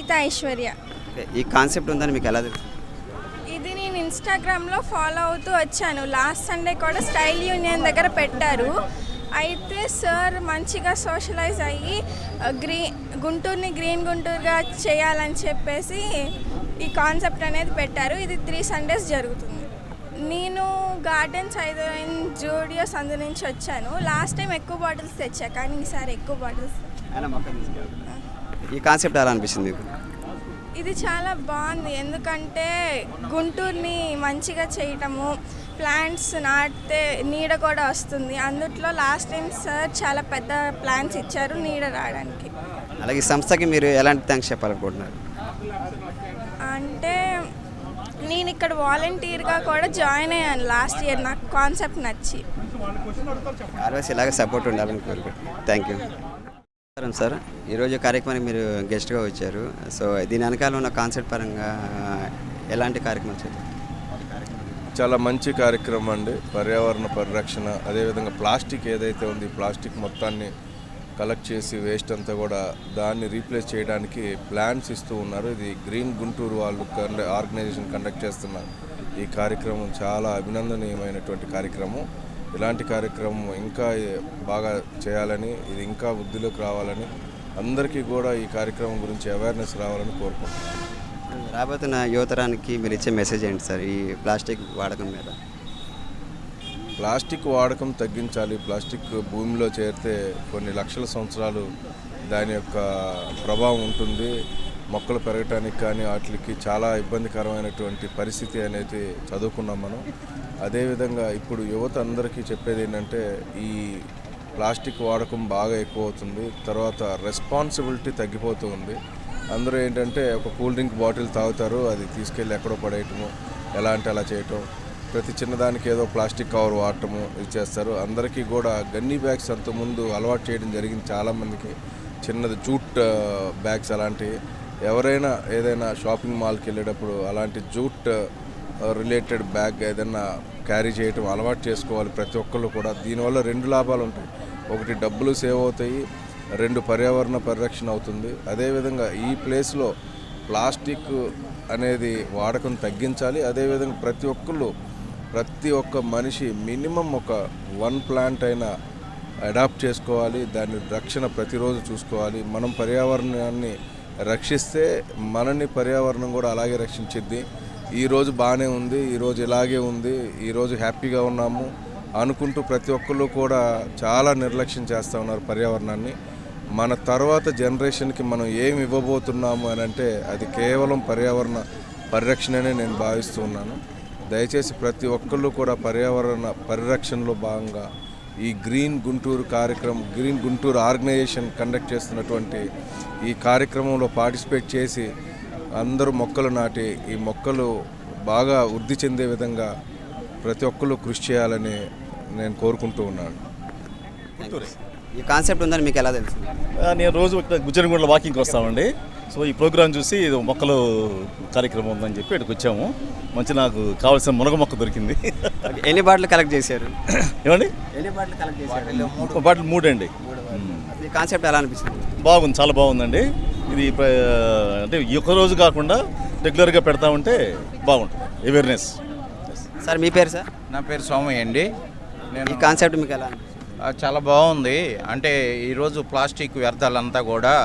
గీతా ఐశ్వర్య. ఈ కాన్సెప్ట్ ఉందని మీకు ఎలా తెలుసు? ఇది నేను ఇన్స్టాగ్రామ్లో ఫాలో అవుతూ వచ్చాను. లాస్ట్ సండే కూడా స్టైల్ యూనియన్ దగ్గర పెట్టారు. అయితే సార్ మంచిగా సోషలైజ్ అయ్యి గుంటూరుని గ్రీన్ గుంటూరుగా చేయాలని చెప్పేసి ఈ కాన్సెప్ట్ అనేది పెట్టారు. ఇది 3 Sundays జరుగుతుంది. నేను గార్డెన్స్ 5 జూడియో సందు నుంచి వచ్చాను. లాస్ట్ టైం ఎక్కువ బాటిల్స్ తెచ్చా, కానీ ఈసారి ఎక్కువ బాటిల్స్. ఈ కాన్సెప్ట్ ఎలా అనిపిస్తుంది మీకు? ఇది చాలా బాగుంది, ఎందుకంటే గుంటూరుని మంచిగా చేయటము, ప్లాంట్స్ నాటితే నీడ కూడా వస్తుంది. అందుట్లో లాస్ట్ టైం సార్ చాలా పెద్ద ప్లాంట్స్ ఇచ్చారు నీడ రావడానికి. అలాగే ఈ సంస్థకి మీరు ఎలాంటి థ్యాంక్స్ చెప్పాలనుకుంటున్నారు? అంటే నేను ఇక్కడ వాలంటీర్గా కూడా జాయిన్ అయ్యాను లాస్ట్ ఇయర్. నాకు కాన్సెప్ట్ నచ్చి. ఆల్వేస్ ఇలాగే సపోర్ట్ ఉండాలని కోరుకుంటున్నాను. Thank you sir. ఈరోజు కార్యక్రమానికి మీరు గెస్ట్గా వచ్చారు. సో దీని వెనకాల ఉన్న కాన్సెప్ట్ పరంగా ఎలాంటి కార్యక్రమం చేస్తారు? చాలా మంచి కార్యక్రమం అండి. పర్యావరణ పరిరక్షణ, అదేవిధంగా ప్లాస్టిక్ ఏదైతే ఉంది, ప్లాస్టిక్ మొత్తాన్ని కలెక్ట్ చేసి వేస్ట్ అంతా కూడా దాన్ని రీప్లేస్ చేయడానికి ప్లాన్స్ ఇస్తూ ఉన్నారు. ఇది గ్రీన్ గుంటూరు వాళ్ళు ఆర్గనైజేషన్ కండక్ట్ చేస్తున్న ఈ కార్యక్రమం చాలా అభినందనీయమైనటువంటి కార్యక్రమం. ఇలాంటి కార్యక్రమం ఇంకా బాగా చేయాలని, ఇది ఇంకా వృద్ధిలోకి రావాలని, అందరికీ కూడా ఈ కార్యక్రమం గురించి అవేర్నెస్ రావాలని కోరుకుంటున్నాను. రాబోతున్న యువతరానికి మీరు ఇచ్చే మెసేజ్ ఏంటి సార్ ఈ ప్లాస్టిక్ వాడకం మీద? ప్లాస్టిక్ వాడకం తగ్గించాలి. ప్లాస్టిక్ భూమిలో చేరితే కొన్ని లక్షల సంవత్సరాలు దాని యొక్క ప్రభావం ఉంటుంది. మొక్కలు పెరగటానికి కానీ వాటికి చాలా ఇబ్బందికరమైనటువంటి పరిస్థితి అనేది చదువుకున్నాం మనం. అదేవిధంగా ఇప్పుడు యువత అందరికీ చెప్పేది ఏంటంటే ఈ ప్లాస్టిక్ వాడకం బాగా ఎక్కువ అవుతుంది. తర్వాత రెస్పాన్సిబిలిటీ తగ్గిపోతూ ఉంది. అందరూ ఏంటంటే ఒక కూల్ డ్రింక్ బాటిల్ తాగుతారు, అది తీసుకెళ్ళి ఎక్కడో పడేయటము, ఎలా అంటే అలా చేయటం, ప్రతి చిన్నదానికి ఏదో ప్లాస్టిక్ కవర్ వాడటము ఇది చేస్తారు. అందరికీ కూడా గన్నీ బ్యాగ్స్ అంతకుముందు అలవాటు చేయడం జరిగింది చాలామందికి. చిన్నది జూట్ బ్యాగ్స్ అలాంటివి. ఎవరైనా ఏదైనా షాపింగ్ మాల్కి వెళ్ళేటప్పుడు అలాంటి జూట్ రిలేటెడ్ బ్యాగ్ ఏదైనా క్యారీ చేయటం అలవాటు చేసుకోవాలి ప్రతి ఒక్కళ్ళు కూడా. దీనివల్ల 2 లాభాలు ఉంటాయి. ఒకటి, డబ్బులు సేవ్ అవుతాయి. 2, పర్యావరణ పరిరక్షణ అవుతుంది. అదేవిధంగా ఈ ప్లేస్లో ప్లాస్టిక్ అనేది వాడకం తగ్గించాలి. అదేవిధంగా ప్రతి ఒక్క మనిషి మినిమం ఒక 1 ప్లాంట్ అయినా అడాప్ట్ చేసుకోవాలి. దాని రక్షణ ప్రతిరోజు చూసుకోవాలి. మనం పర్యావరణాన్ని రక్షిస్తే మనని పర్యావరణం కూడా అలాగే రక్షించిద్ది. ఈరోజు బాగానే ఉంది, ఈరోజు ఇలాగే ఉంది, ఈరోజు హ్యాపీగా ఉన్నాము అనుకుంటూ ప్రతి ఒక్కళ్ళు కూడా చాలా నిర్లక్ష్యం చేస్తూ ఉన్నారు పర్యావరణాన్ని. మన తర్వాత జనరేషన్కి మనం ఏమి ఇవ్వబోతున్నాము అని అంటే అది కేవలం పర్యావరణ పరిరక్షణనే నేను భావిస్తూ ఉన్నాను. దయచేసి ప్రతి ఒక్కళ్ళు కూడా పర్యావరణ పరిరక్షణలో భాగంగా ఈ గ్రీన్ గుంటూరు ఆర్గనైజేషన్ కండక్ట్ చేస్తున్నటువంటి ఈ కార్యక్రమంలో పార్టిసిపేట్ చేసి అందరూ మొక్కలు నాటి ఈ మొక్కలు బాగా వృద్ధి చెందే విధంగా ప్రతి ఒక్కళ్ళు కృషి చేయాలని నేను కోరుకుంటూ ఉన్నాను. ఈ కాన్సెప్ట్ ఉందని మీకు ఎలా తెలుసు? నేను రోజు గుజ్జనగూడలో వాకింగ్కి వస్తామండి. సో ఈ ప్రోగ్రామ్ చూసి ఇది మొక్కలు కార్యక్రమం ఉందని చెప్పి ఇక్కడికి వచ్చాము. నాకు కావాల్సిన మునగ మొక్క దొరికింది. ఎన్ని బాటిల్ కలెక్ట్ చేశారు? ఏమండి? ఎన్ని బాటిల్ కలెక్ట్ చేశారు? బాటిల్ 3 అండి. ఈ కాన్సెప్ట్ ఎలా అనిపిస్తుంది? బాగుంది, చాలా బాగుందండి. ఇది అంటే ఒక రోజు కాకుండా రెగ్యులర్గా పెడతా ఉంటే బాగుంటుంది, అవేర్నెస్. సార్ మీ పేరు? సార్ నా పేరు సోమయ్య అండి. ఈ కాన్సెప్ట్ మీకు ఎలా అనిపిస్తుంది? చాలా బాగుంది. అంటే ఈరోజు ప్లాస్టిక్ వ్యర్థాలంతా కూడా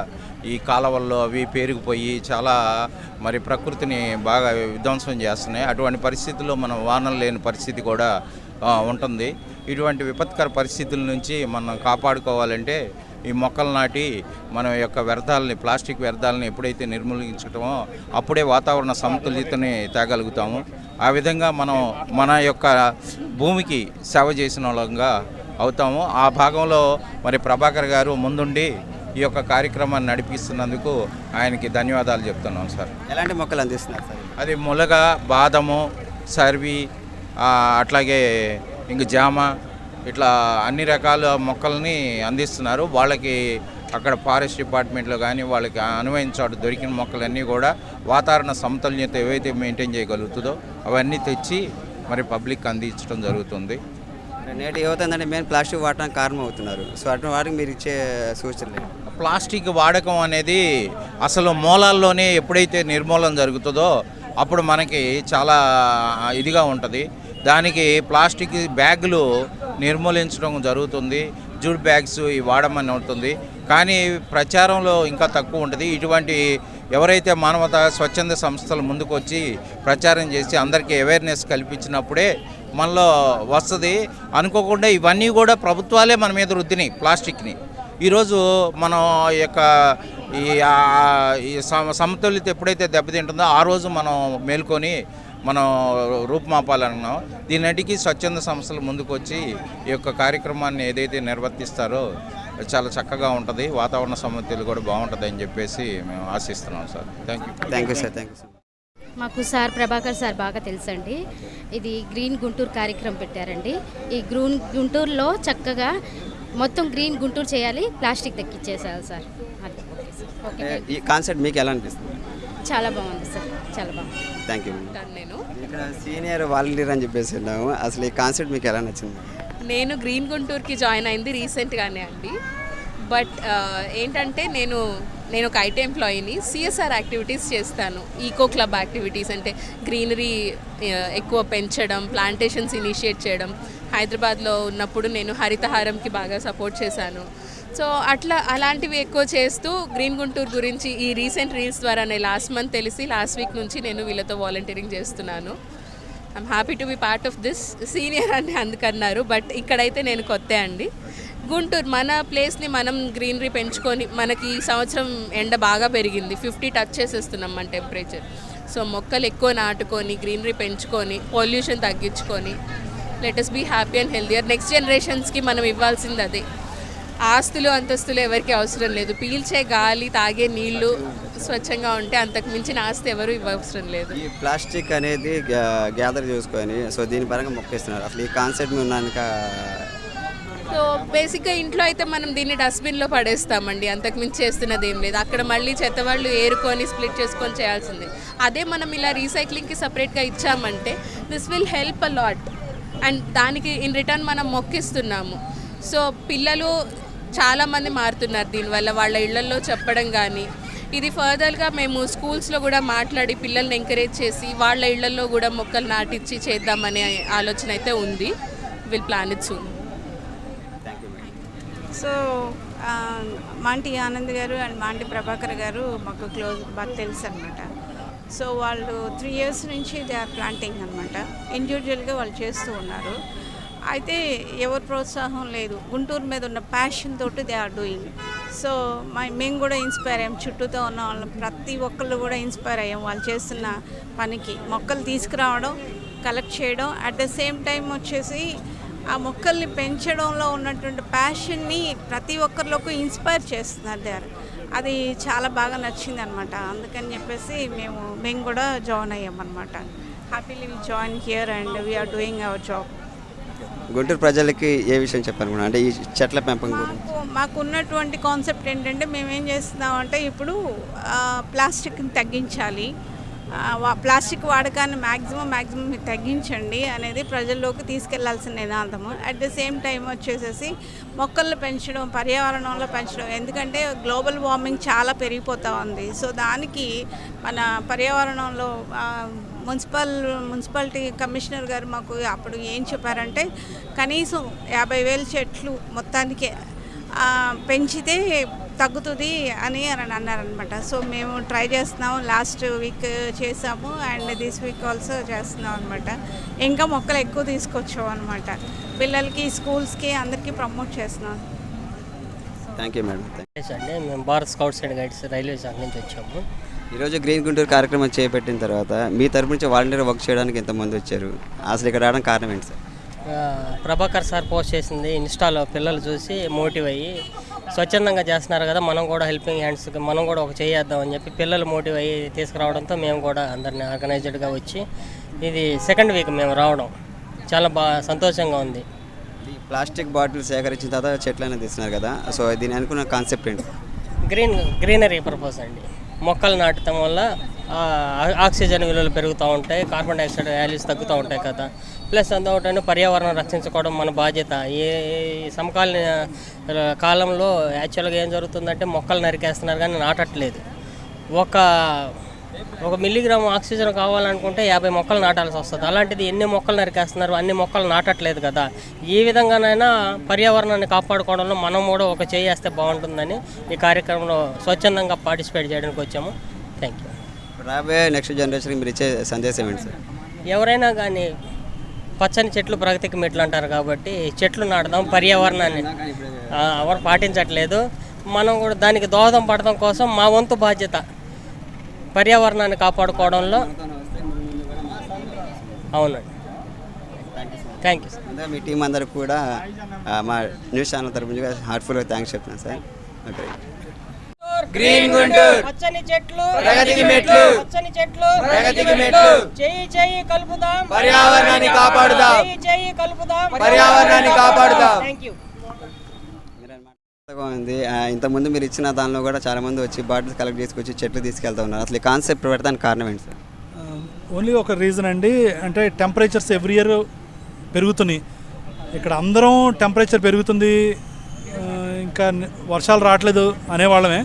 ఈ కాలువల్లో అవి పేరుకుపోయి చాలా మరి ప్రకృతిని బాగా విధ్వంసం చేస్తున్నాయి. అటువంటి పరిస్థితుల్లో మనం వానలు లేని పరిస్థితి కూడా ఉంటుంది. ఇటువంటి విపత్కర పరిస్థితుల నుంచి మనం కాపాడుకోవాలంటే ఈ మొక్కలు నాటి మన యొక్క వ్యర్థాలని, ప్లాస్టిక్ వ్యర్థాలని ఎప్పుడైతే నిర్మూలించటమో అప్పుడే వాతావరణ సమతుల్యతని తేగలుగుతాము. ఆ విధంగా మనం మన యొక్క భూమికి సేవ చేసిన వాళ్ళంగా అవుతాము. ఆ భాగంలో మరి ప్రభాకర్ గారు ముందుండి ఈ యొక్క కార్యక్రమాన్ని నడిపిస్తున్నందుకు ఆయనకి ధన్యవాదాలు చెప్తున్నాం సార్. ఎలాంటి మొక్కలు అందిస్తున్నారు సార్? అది ములగ, బాదము, సర్వి, అట్లాగే ఇంక జామ, ఇట్లా అన్ని రకాల మొక్కల్ని అందిస్తున్నారు. వాళ్ళకి అక్కడ ఫారెస్ట్ డిపార్ట్మెంట్లో కానీ వాళ్ళకి అనువైన చోట దొరికిన మొక్కలన్నీ కూడా వాతావరణ సమతుల్యత ఏవైతే మెయింటైన్ చేయగలుగుతుందో అవన్నీ తెచ్చి మరి పబ్లిక్ అందించడం జరుగుతుంది. నేటి యువత ఏంటంటే మెయిన్ ప్లాస్టిక్ వాడటానికి కారణం అవుతున్నారు. సో అటువంటి వాటికి మీరు ఇచ్చే సూచనలు? ప్లాస్టిక్ వాడకం అనేది అసలు మూలాల్లోనే ఎప్పుడైతే నిర్మూలన జరుగుతుందో అప్పుడు మనకి చాలా ఇదిగా ఉంటుంది. దానికి ప్లాస్టిక్ బ్యాగులు నిర్మూలించడం జరుగుతుంది, జూట్ బ్యాగ్స్ ఇవి వాడమని ఉంటుంది. కానీ ప్రచారంలో ఇంకా తక్కువ ఉంటుంది. ఇటువంటి ఎవరైతే మానవతా స్వచ్ఛంద సంస్థలు ముందుకు వచ్చి ప్రచారం చేసి అందరికీ అవేర్నెస్ కల్పించినప్పుడే మనలో వస్తుంది. అనుకోకుండా ఇవన్నీ కూడా ప్రభుత్వాలే మన మీద రుద్దినాయి ప్లాస్టిక్ని. ఈరోజు మనం యొక్క ఈ సమతుల్యత ఎప్పుడైతే దెబ్బతింటుందో ఆ రోజు మనం మేల్కొని మనం రూపుమాపాలన్నాం. దీనింటికి స్వచ్ఛంద సంస్థలు ముందుకు వచ్చి ఈ యొక్క కార్యక్రమాన్ని ఏదైతే నిర్వర్తిస్తారో చాలా చక్కగా ఉంటుంది, వాతావరణ సమతుల్యత కూడా బాగుంటుంది అని చెప్పేసి మేము ఆశిస్తున్నాం సార్. Thank you sir. మాకు సార్ ప్రభాకర్ సార్ బాగా తెలుసండి. ఇది గ్రీన్ గుంటూరు కార్యక్రమం పెట్టారండి. ఈ గుంటూరులో చక్కగా మొత్తం గ్రీన్ గుంటూరు చేయాలి, ప్లాస్టిక్ దక్కిచ్చేసారు సార్. అది ఓకే సార్. ఈ కాన్సెప్ట్ మీకు ఎలా అనిపిస్తుంది? చాలా బాగుంది సార్, చాలా బాగుంది. Thank you. నేను ఇక్కడ సీనియర్ వాలంటీర్ అని చెప్పేసి ఉన్నాము. అసలు ఈ కాన్సెప్ట్ మీకు ఎలా నచ్చింది? నేను గ్రీన్ గుంటూరుకి జాయిన్ అయింది రీసెంట్గానే అండి. బట్ ఏంటంటే నేను ఒక ఐటీ ఎంప్లాయీని. సిఎస్ఆర్ యాక్టివిటీస్ చేస్తాను, ఈకో క్లబ్ యాక్టివిటీస్, అంటే గ్రీనరీ ఎక్కువ పెంచడం, ప్లాంటేషన్స్ ఇనిషియేట్ చేయడం. హైదరాబాద్లో ఉన్నప్పుడు నేను హరితహారంకి బాగా సపోర్ట్ చేశాను. సో అలాంటివి ఎక్కువ చేస్తూ గ్రీన్ గుంటూరు గురించి ఈ రీసెంట్ రీల్స్ ద్వారా లాస్ట్ మంత్ తెలిసి లాస్ట్ వీక్ నుంచి నేను వీళ్ళతో వాలంటీరింగ్ చేస్తున్నాను. I'm happy to be part of this. Senior అని అందుకన్నారు, బట్ ఇక్కడైతే నేను కొత్త అండి. గుంటూరు మన ప్లేస్ని మనం గ్రీనరీ పెంచుకొని, మనకి ఈ సంవత్సరం ఎండ బాగా పెరిగింది, 50 టచ్ చేసేస్తున్నాం మన టెంపరేచర్. సో మొక్కలు ఎక్కువ నాటుకొని గ్రీనరీ పెంచుకొని పొల్యూషన్ తగ్గించుకొని let us be happy and healthier. Next జనరేషన్స్కి మనం ఇవ్వాల్సింది అదే. ఆస్తులు అంతస్తులు ఎవరికి అవసరం లేదు, పీల్చే గాలి తాగే నీళ్లు స్వచ్ఛంగా ఉంటే అంతకు మించిన ఆస్తి ఎవరు ఇవ్వవసరం లేదు. ఈ ప్లాస్టిక్ అనేది గ్యాదర్ చేసుకొని సో దీని పరంగా మొక్కేస్తున్నారు. అసలు ఈ కాన్సెప్ట్ ఉన్నాక సో బేసిక్గా ఇంట్లో అయితే మనం దీన్ని డస్ట్బిన్లో పడేస్తామండి, అంతకు మించి చేస్తున్నది ఏం లేదు. అక్కడ మళ్ళీ చెత్త వాళ్ళు ఏరుకొని స్ప్లిట్ చేసుకొని చేయాల్సిందే. అదే మనం ఇలా రీసైక్లింగ్కి సపరేట్గా ఇచ్చామంటే this will help a lot. And దానికి ఇన్ రిటర్న్ మనం మొక్కిస్తున్నాము. సో పిల్లలు చాలామంది మారుతున్నారు దీనివల్ల, వాళ్ళ ఇళ్లలో చెప్పడం కానీ. ఇది ఫర్దర్గా మేము స్కూల్స్లో కూడా మాట్లాడి పిల్లల్ని ఎంకరేజ్ చేసి వాళ్ళ ఇళ్లలో కూడా మొక్కలు నాటించి చేద్దామనే ఆలోచన అయితే ఉంది. Will plan it soon. So Monty Anand గారు అండ్ మాంటి ప్రభాకర్ గారు మాకు బాగా తెలుసు అనమాట. సో వాళ్ళు 3 years నుంచి దే ఆర్ ప్లాంటింగ్ అనమాట. ఇండివిజువల్గా వాళ్ళు చేస్తూ ఉన్నారు. అయితే ఎవరి ప్రోత్సాహం లేదు, గుంటూరు మీద ఉన్న ప్యాషన్ తోటి దే ఆర్ డూయింగ్. సో మేము కూడా ఇన్స్పైర్ అయ్యాం, చుట్టూతో ఉన్న వాళ్ళం ప్రతి ఒక్కళ్ళు కూడా ఇన్స్పైర్ అయ్యాం వాళ్ళు చేస్తున్న పనికి. మొక్కలు తీసుకురావడం, కలెక్ట్ చేయడం, అట్ ద సేమ్ టైం వచ్చేసి ఆ మొక్కల్ని పెంచడంలో ఉన్నటువంటి ప్యాషన్ని ప్రతి ఒక్కరిలోకి ఇన్స్పైర్ చేస్తున్నారు దే ఆర్. అది చాలా బాగా నచ్చింది అనమాట. అందుకని చెప్పేసి మేము కూడా జాయిన్ అయ్యామన్నమాట. Happily we join here and we are doing our job. Guntur ప్రజలకి ఏ విషయం చెప్పాలనుకున్నా అంటే ఈ చెట్ల పెంపకం మాకు ఉన్నటువంటి కాన్సెప్ట్ ఏంటంటే మేమేం చేస్తున్నామంటే ఇప్పుడు ప్లాస్టిక్ని తగ్గించాలి, ప్లాస్టిక్ వాడకాన్ని మ్యాక్సిమం తగ్గించండి అనేది ప్రజల్లోకి తీసుకెళ్లాల్సిన నినాదము. అట్ ద సేమ్ టైం వచ్చేసేసి మొక్కలు పెంచడం, పర్యావరణంలో పెంచడం. ఎందుకంటే గ్లోబల్ వార్మింగ్ చాలా పెరిగిపోతూ ఉంది. సో దానికి మన పర్యావరణంలో మున్సిపాలిటీ కమిషనర్ గారు మాకు అప్పుడు ఏం చెప్పారంటే కనీసం 50,000 చెట్లు మొత్తానికి పెంచితే తగ్గుతుంది అని అన్నారనమాట. సో మేము ట్రై చేస్తున్నాము, లాస్ట్ వీక్ చేసాము అండ్ దిస్ వీక్ ఆల్సో చేస్తున్నాం అనమాట. ఇంకా మొక్కలు ఎక్కువ తీసుకొచ్చాం అనమాట. పిల్లలకి, స్కూల్స్కి అందరికీ ప్రమోట్ చేస్తున్నాం. Thank you madam. అండి మేము Bharat scouts and guides railway శాఖ నుంచి వచ్చాము. ఈరోజు గ్రీన్ గుంటూరు కార్యక్రమం చేపట్టిన తర్వాత మీ తరపు నుంచి వాలంటీర్ వర్క్ చేయడానికి ఎంతమంది వచ్చారు? అసలు ఇక్కడ రావడం కారణం ఏంటి సార్? ప్రభాకర్ సార్ పోస్ట్ చేసింది ఇన్స్టాలో పిల్లలు చూసి మోటివ్ అయ్యి స్వచ్ఛందంగా చేస్తున్నారు కదా, మనం కూడా హెల్పింగ్ హ్యాండ్స్ మనం కూడా ఒక చేద్దాం అని చెప్పి పిల్లలు మోటివ్ అయ్యి తీసుకురావడంతో మేము కూడా అందరినీ ఆర్గనైజ్డ్గా వచ్చి ఇది 2nd వీక్ మేము రావడం చాలా బాగా సంతోషంగా ఉంది. ఈ ప్లాస్టిక్ బాటిల్ సేకరించిన తర్వాత చెట్లనే తీస్తున్నారు కదా, సో దీని అనుకున్న కాన్సెప్ట్ ఏంటి? గ్రీనరీ పర్పస్ అండి. మొక్కలు నాటడం వల్ల ఆక్సిజన్ విలువలు పెరుగుతూ ఉంటాయి, కార్బన్ డైఆక్సైడ్ వాల్యూస్ తగ్గుతూ ఉంటాయి కదా. ప్లస్ అందుకని పర్యావరణం రక్షించుకోవడం మన బాధ్యత. ఈ సమకాలీన కాలంలో యాక్చువల్గా ఏం జరుగుతుందంటే మొక్కలు నరికేస్తున్నారు కానీ నాటట్లేదు. ఒక మిల్లీగ్రామ్ ఆక్సిజన్ కావాలనుకుంటే 50 మొక్కలు నాటాల్సి వస్తుంది. అలాంటిది ఎన్ని మొక్కలు నరికేస్తున్నారు, అన్ని మొక్కలు నాటట్లేదు కదా. ఈ విధంగానైనా పర్యావరణాన్ని కాపాడుకోవడంలో మనం కూడా ఒక చేస్తే బాగుంటుందని ఈ కార్యక్రమంలో స్వచ్ఛందంగా పార్టిసిపేట్ చేయడానికి వచ్చాము. Thank you. రాబోయే నెక్స్ట్ జనరేషన్కి మీరు ఇచ్చే సందేశం ఏంటి సార్? ఎవరైనా కానీ పచ్చని చెట్లు ప్రగతికి మెట్లు అంటారు కాబట్టి చెట్లు నాటుదాం. పర్యావరణాన్ని ఎవరు పాటించట్లేదు, మనం కూడా దానికి దోహదం పడడం కోసం మా వంతు బాధ్యత పర్యావరణాన్ని కాపాడుకోవడంలో. అవునండి, thank you sir. Me team అందరికి కూడా మా న్యూస్ ఛానల్ తరపు నుంచి హార్ట్ఫుల్గా థ్యాంక్స్ చెప్తున్నాను సార్. ఓకే. గ్రీన్ గుంటూరు పచ్చని చెట్లు ప్రగతికి మెట్లు, పచ్చని చెట్లు ప్రగతికి మెట్లు, చెయ్యి కలుపుదాం, పర్యావరణాన్ని కాపాడుదాం, చెయ్యి కలుపుదాం, పర్యావరణాన్ని కాపాడుదాం. Thank you. ఉంది. ఇంతకుముందు మీరు ఇచ్చిన దానిలో కూడా చాలామంది వచ్చి బాటిల్స్ కలెక్ట్ చేసుకొచ్చి చెట్లు తీసుకెళ్తా ఉన్నారు. అసలు ఈ కాన్సెప్ట్ పెడతానికి కారణం ఏంటి సార్? ఓన్లీ ఒక రీజన్ అండి, అంటే టెంపరేచర్స్ ఎవ్రీ ఇయర్ పెరుగుతున్నాయి. ఇక్కడ అందరం టెంపరేచర్ పెరుగుతుంది, ఇంకా వర్షాలు రావట్లేదు అనేవాళ్ళమే.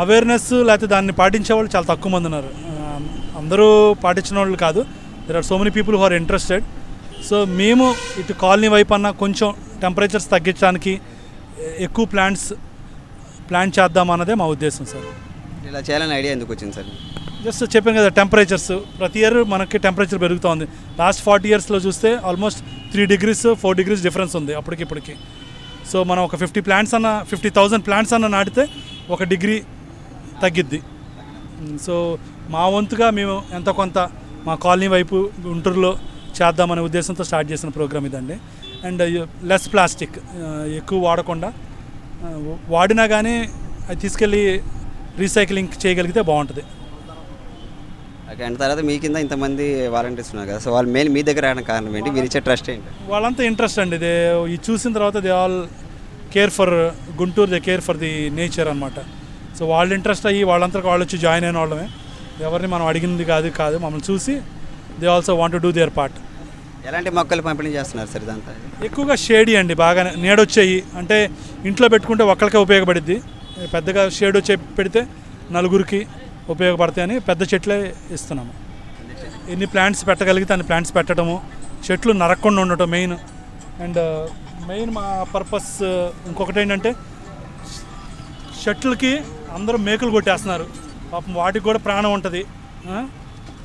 అవేర్నెస్ లేకపోతే దాన్ని పాటించే వాళ్ళు చాలా తక్కువ మంది ఉన్నారు. అందరూ పాటించిన వాళ్ళు కాదు. There are so many people who are interested. So మేము ఇటు కాలనీ వైపు అన్న కొంచెం టెంపరేచర్స్ తగ్గించడానికి ఎక్కువ ప్లాంట్ చేద్దామన్నదే మా ఉద్దేశం సార్. ఇలా చేయాలని ఐడియా ఎందుకు వచ్చింది సార్? జస్ట్ చెప్పాను కదా, టెంపరేచర్స్ ప్రతి ఇయర్ మనకి టెంపరేచర్ పెరుగుతూ ఉంది. లాస్ట్ 40 yearsలో చూస్తే ఆల్మోస్ట్ 3 degrees 4 degrees డిఫరెన్స్ ఉంది అప్పటికిప్పటికి. సో మనం ఒక 50,000 ప్లాంట్స్ అన్న నాటితే 1 degree తగ్గిద్ది. సో మా వంతుగా మేము ఎంతో కొంత మా కాలనీ వైపు గుంటూరులో చేద్దామనే ఉద్దేశంతో స్టార్ట్ చేసిన ప్రోగ్రామ్ ఇదండి. అండ్ లెస్ ప్లాస్టిక్, ఎక్కువ వాడకుండా, వాడినా కానీ అది తీసుకెళ్ళి రీసైక్లింగ్ చేయగలిగితే బాగుంటుంది. ఓకే. అండ్ తర్వాత మీ కింద ఇంతమంది వాలంటీర్స్ ఉన్నారు కదా, సో వాళ్ళు మెయిన్ మీ దగ్గర రావడానికి కారణం ఏంటి? మీరు ఇచ్చే ట్రస్ట్ ఏంటి? వాళ్ళంతా ఇంట్రెస్ట్ అండి. ఇది చూసిన తర్వాత they all care for Guntur, they care for the nature అనమాట. సో వాళ్ళు ఇంట్రెస్ట్ అయ్యి వాళ్ళంతా వాళ్ళు వచ్చి జాయిన్ అయిన వాళ్ళమే. ఎవరిని మనం అడిగింది కాదు, మమ్మల్ని చూసి they also want to do their part. ఎలాంటి మొక్కలు పంపిణీ చేస్తున్నారు సార్ ఇదంతా? ఎక్కువగా షేడీ అండి, బాగా నీడొచ్చాయి. అంటే ఇంట్లో పెట్టుకుంటే ఒక్కరికే ఉపయోగపడిద్ది, పెద్దగా షేడ్ వచ్చే పెడితే నలుగురికి ఉపయోగపడతాయని పెద్ద చెట్లే ఇస్తున్నాము. ఎన్ని ప్లాంట్స్ పెట్టగలిగితే అన్ని ప్లాంట్స్ పెట్టడము, చెట్లు నరక్కుండా ఉండటం మెయిన్. అండ్ మెయిన్ మా పర్పస్ ఇంకొకటి ఏంటంటే, చెట్లకి అందరూ మేకులు కొట్టేస్తున్నారు. పాపం వాటికి కూడా ప్రాణం ఉంటుంది,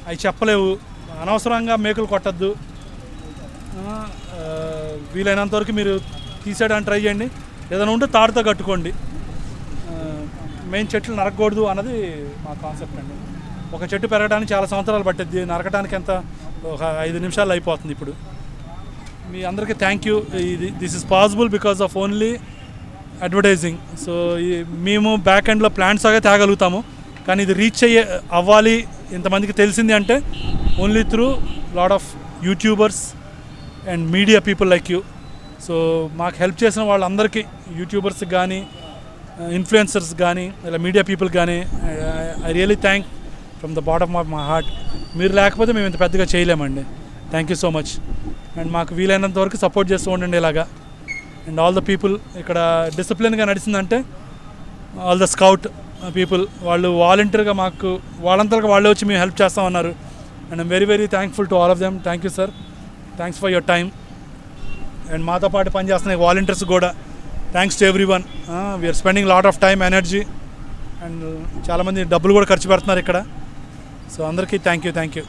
అవి చెప్పలేవు. అనవసరంగా మేకులు కొట్టద్దు. వీలైనంత వరకు మీరు తీసేయడానికి ట్రై చేయండి. ఏదైనా ఉంటే తాడుతో కట్టుకోండి. మెయిన్ చెట్లు నరకకూడదు అన్నది మా కాన్సెప్ట్ అండి. ఒక చెట్టు పెరగడానికి చాలా సంవత్సరాలు పట్టిద్ది, నరకడానికి ఎంత ఒక 5 నిమిషాలు అయిపోతుంది. ఇప్పుడు మీ అందరికీ thank you. This is possible because of only advertising. So మేము బ్యాక్ ఎండ్లో ప్లాంట్స్ లాగా తేగలుగుతాము, కానీ ఇది రీచ్ అవ్వాలి ఇంతమందికి తెలిసింది అంటే only through lot of YouTubers and media people like you. So మాకు హెల్ప్ చేసిన వాళ్ళందరికీ, యూట్యూబర్స్కి కానీ ఇన్ఫ్లుయెన్సర్స్ కానీ ఇలా మీడియా పీపుల్ కానీ I really thank from the bottom of my heart. మీరు లేకపోతే మేము ఇంత పెద్దగా చేయలేమండి. Thank you so much. And మాకు వీలైనంత వరకు సపోర్ట్ చేస్తూ ఉండండి ఇలాగా. అండ్ ఆల్ ద పీపుల్ ఇక్కడ డిసిప్లిన్గా నడిచిందంటే ఆల్ ద స్కౌట్ పీపుల్, వాళ్ళు వాలంటీర్గా మాకు వాళ్ళంతగా వాళ్ళే వచ్చి మేము హెల్ప్ చేస్తామన్నారు. And I'm very very thankful to all of them. Thank you sir, thanks for your time. And మాతో పాటు పనిచేస్తున్న వాలంటీర్స్ కూడా thanks to everyone. We're spending lot of time, energy, and చాలామంది డబ్బులు కూడా ఖర్చు పెడుతున్నారు ఇక్కడ. సో అందరికీ థ్యాంక్ యూ.